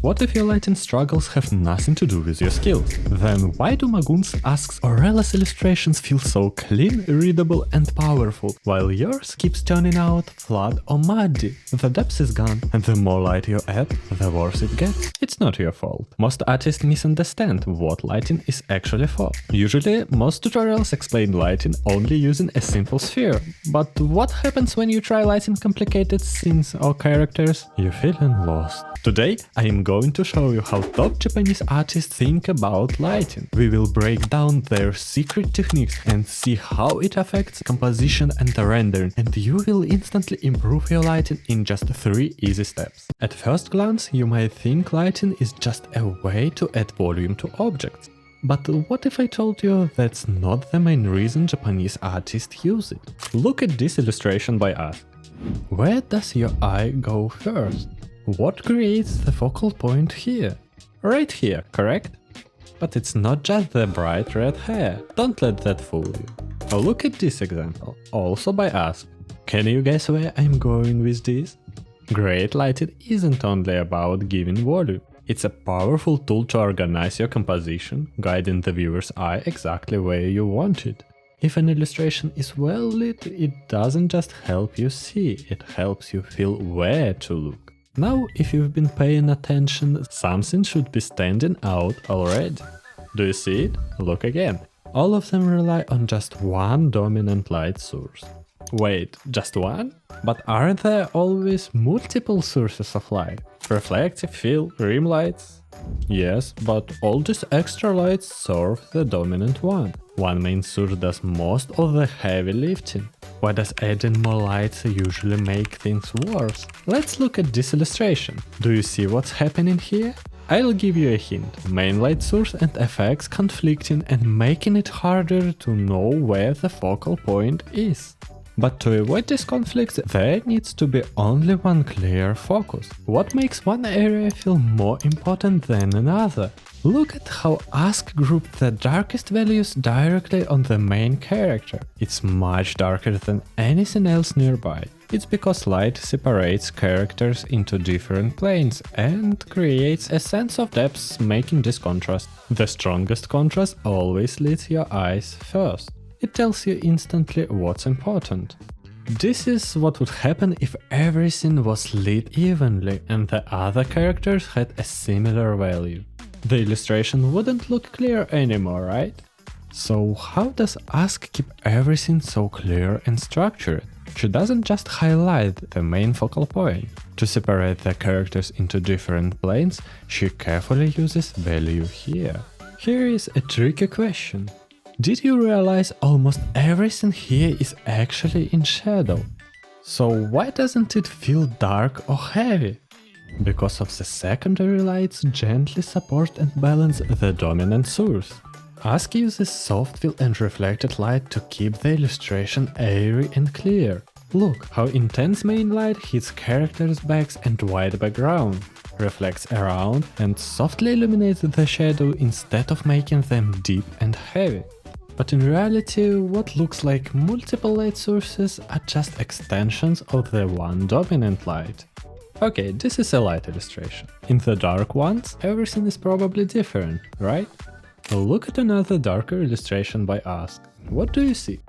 What if your lighting struggles have nothing to do with your skills? Then why do Maguns asks Aurella's illustrations feel so clean, readable and powerful, while yours keeps turning out flat or muddy? The depth is gone, and the more light you add, the worse it gets. It's not your fault. Most artists misunderstand what lighting is actually for. Usually, most tutorials explain lighting only using a simple sphere. But what happens when you try lighting complicated scenes or characters? You're feeling lost. Today, I am going to show you how top Japanese artists think about lighting. We will break down their secret techniques and see how it affects composition and rendering, and you will instantly improve your lighting in just 3 easy steps. At first glance, you might think lighting is just a way to add volume to objects. But what if I told you that's not the main reason Japanese artists use it? Look at this illustration by us. Where does your eye go first? What creates the focal point here? Right here, correct? But it's not just the bright red hair, don't let that fool you. Look at this example, also by us. Can you guess where I'm going with this? Great lighting isn't only about giving volume. It's a powerful tool to organize your composition, guiding the viewer's eye exactly where you want it. If an illustration is well lit, it doesn't just help you see, it helps you feel where to look. Now, if you've been paying attention, something should be standing out already. Do you see it? Look again. All of them rely on just one dominant light source. Wait, just one? But aren't there always multiple sources of light? Reflective, fill, rim lights? Yes, but all these extra lights serve the dominant one. One main source does most of the heavy lifting. Why does adding more lights usually make things worse? Let's look at this illustration. Do you see what's happening here? I'll give you a hint. Main light source and effects conflicting and making it harder to know where the focal point is. But to avoid this conflict, there needs to be only one clear focus. What makes one area feel more important than another? Look at how Ask grouped the darkest values directly on the main character. It's much darker than anything else nearby. It's because light separates characters into different planes and creates a sense of depth, making this contrast. The strongest contrast always leads your eyes first. It tells you instantly what's important. This is what would happen if everything was lit evenly and the other characters had a similar value. The illustration wouldn't look clear anymore, right? So how does Ask keep everything so clear and structured? She doesn't just highlight the main focal point. To separate the characters into different planes, she carefully uses value here. Here is a tricky question. Did you realize almost everything here is actually in shadow? So why doesn't it feel dark or heavy? Because of the secondary lights gently support and balance the dominant source. Ask uses soft fill and reflected light to keep the illustration airy and clear. Look how intense main light hits characters' backs and white background, reflects around and softly illuminates the shadow instead of making them deep and heavy. But in reality, what looks like multiple light sources are just extensions of the one dominant light. Okay, this is a light illustration. In the dark ones, everything is probably different, right? Look at another darker illustration by Ask. What do you see?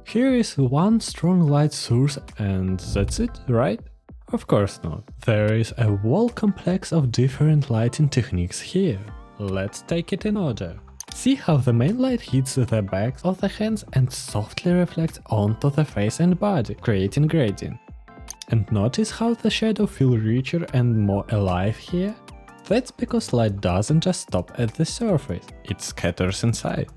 Here is one strong light source and that's it, right? Of course not. There is a whole complex of different lighting techniques here. Let's take it in order. See how the main light hits the backs of the hands and softly reflects onto the face and body, creating gradient. And notice how the shadow feels richer and more alive here? That's because light doesn't just stop at the surface, it scatters inside.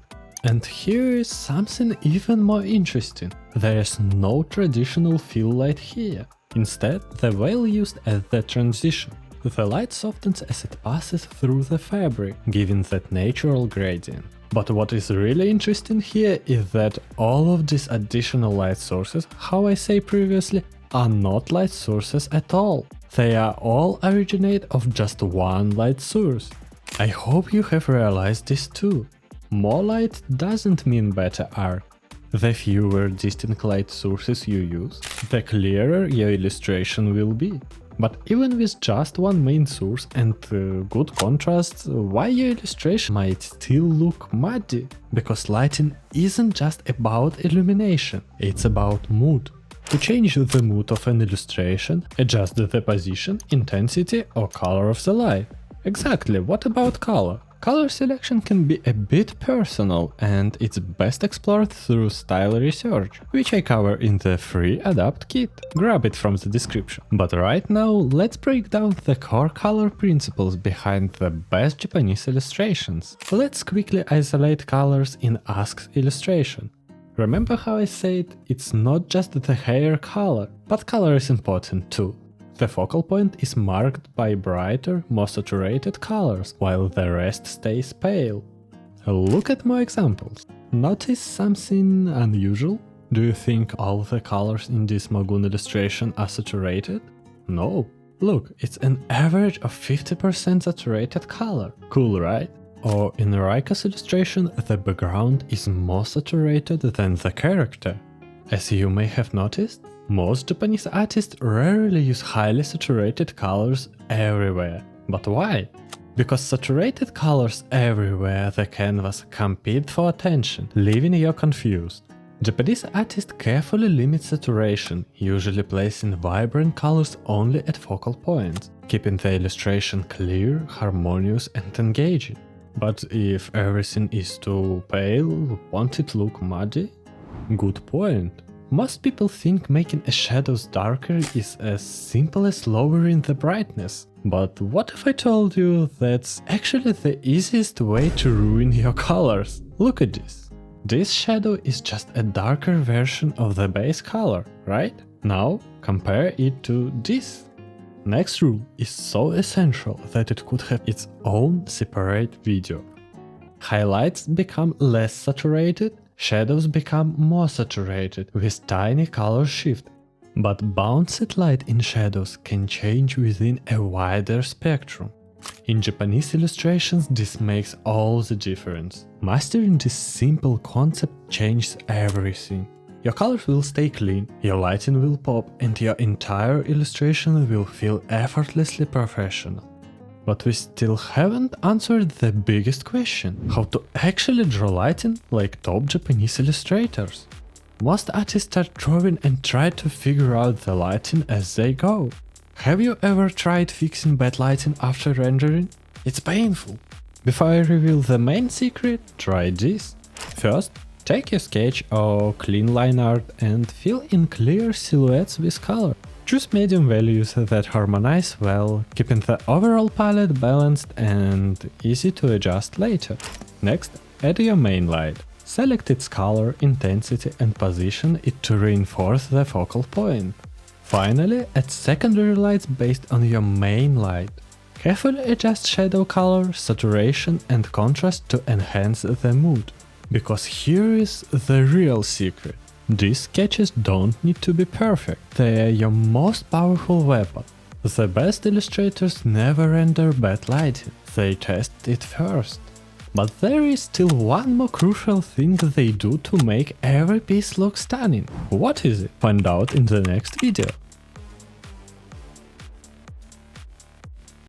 And here is something even more interesting. There is no traditional fill light here. Instead, the veil used as the transition. The light softens as it passes through the fabric, giving that natural gradient. But what is really interesting here is that all of these additional light sources, how I say previously, are not light sources at all. They are all originate of just one light source. I hope you have realized this too. More light doesn't mean better art. The fewer distinct light sources you use, the clearer your illustration will be. But even with just one main source and good contrast, why your illustration might still look muddy? Because lighting isn't just about illumination, it's about mood. To change the mood of an illustration, adjust the position, intensity or color of the light. Exactly, what about color? Color selection can be a bit personal, and it's best explored through style research, which I cover in the free Adapt kit. Grab it from the description. But right now, let's break down the core color principles behind the best Japanese illustrations. Let's quickly isolate colors in Ask's illustration. Remember how I said it's not just the hair color, but color is important too. The focal point is marked by brighter, more saturated colors, while the rest stays pale. Look at more examples. Notice something unusual? Do you think all the colors in this Magoon illustration are saturated? No. Look, it's an average of 50% saturated color. Cool, right? Or in Raika's illustration, the background is more saturated than the character. As you may have noticed, most Japanese artists rarely use highly saturated colors everywhere. But why? Because saturated colors everywhere the canvas compete for attention, leaving you confused. Japanese artists carefully limit saturation, usually placing vibrant colors only at focal points, keeping the illustration clear, harmonious and engaging. But if everything is too pale, won't it look muddy? Good point. Most people think making a shadows darker is as simple as lowering the brightness. But what if I told you that's actually the easiest way to ruin your colors? Look at this. This shadow is just a darker version of the base color, right? Now compare it to this. Next rule is so essential that it could have its own separate video. Highlights become less saturated, shadows become more saturated with tiny color shift. But bounced light in shadows can change within a wider spectrum. In Japanese illustrations, this makes all the difference. Mastering this simple concept changes everything. Your colors will stay clean, your lighting will pop, and your entire illustration will feel effortlessly professional. But we still haven't answered the biggest question: how to actually draw lighting like top Japanese illustrators. Most artists start drawing and try to figure out the lighting as they go. Have you ever tried fixing bad lighting after rendering? It's painful. Before I reveal the main secret, try this. First, take your sketch or clean line art and fill in clear silhouettes with color. Choose medium values that harmonize well, keeping the overall palette balanced and easy to adjust later. Next, add your main light. Select its color, intensity and position it to reinforce the focal point. Finally, add secondary lights based on your main light. Carefully adjust shadow color, saturation and contrast to enhance the mood. Because here is the real secret. These sketches don't need to be perfect, they are your most powerful weapon. The best illustrators never render bad lighting, they test it first. But there is still one more crucial thing they do to make every piece look stunning. What is it? Find out in the next video.